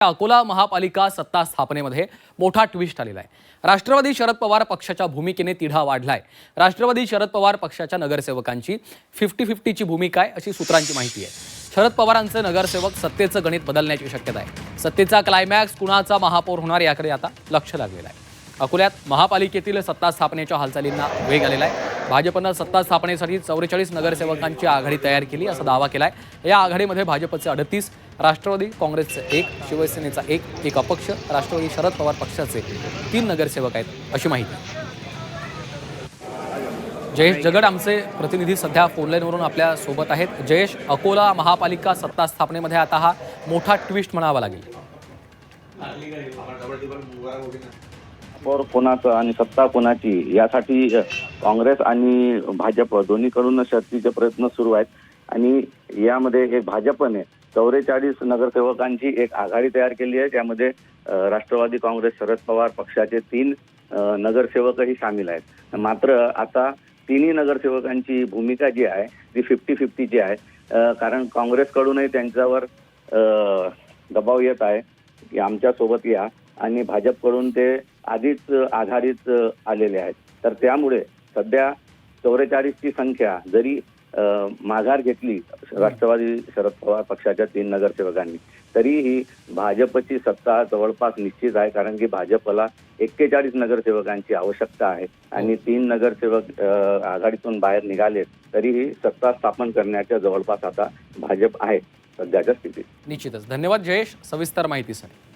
अकोला महापालिका सत्ता स्थापनेमध्ये मोठा ट्विस्ट आलेला आहे। राष्ट्रवादी शरद पवार पक्षाच्या भूमिकेने तिढा वाढलाय। राष्ट्रवादी शरद पवार पक्षाच्या नगरसेवकांची 50-50ची भूमिका आहे अशी सूत्रांची माहिती आहे। शरद पवारांचे नगरसेवक सत्तेचं गणित बदलण्याची शक्यता आहे। सत्तेचा क्लायमॅक्स कुणाचा महापौर होणार याकडे आता लक्ष लागलेलं आहे। अकोल्यात महापालिकेतील सत्ता स्थापनेच्या हालचालींना वेग आलेला आहे। भाजपनं सत्ता स्थापनेसाठी 44 नगरसेवकांची आघाडी तयार केली असा दावा केलाय। या आघाडीमध्ये भाजपचे 38, राष्ट्रवादी काँग्रेसचे 1, शिवसेनेचा 1 अपक्ष, राष्ट्रवादी शरद पवार पक्षाचे 3 नगरसेवक आहेत अशी माहिती आहे। जयेश जगड आमचे प्रतिनिधी सध्या फोनलाईनवरून आपल्या सोबत आहेत। जयेश, अकोला महापालिका सत्ता स्थापनेमध्ये आता हा मोठा ट्विस्ट म्हणावा लागेल। महापौर कोणाचं आणि सत्ता कोणाची यासाठी काँग्रेस आणि भाजप दोन्हीकडून शर्थीचे प्रयत्न सुरू आहेत आणि यामध्ये एक भाजपने 44 नगरसेवकांची एक आघाडी तयार केली आहे। त्यामध्ये राष्ट्रवादी काँग्रेस शरद पवार पक्षाचे 3 नगरसेवकही सामील आहेत। मात्र आता तिन्ही नगरसेवकांची भूमिका जी आहे ती 50-50ची आहे, कारण काँग्रेसकडूनही त्यांच्यावर दबाव येत आहे की आमच्या सोबत या, आणि भाजपकडून ते आधीच आधारित आलेले आहेत। तर त्यामुळे सध्या 44ची संख्या जरी माघार घेतली राष्ट्रवादी शरद पवार पक्षाच्या 3 नगरसेवकांनी, तरीही भाजपची सत्ता जवळपास निश्चित आहे, कारण की भाजपला 41 नगरसेवकांची आवश्यकता आहे आणि 3 नगरसेवक आघाडीतून बाहेर निघाले तरीही सत्ता स्थापन करण्याच्या जवळपास आता भाजप आहे सध्याच्या स्थितीत। निश्चितच धन्यवाद जयेश सविस्तर माहितीसाठी।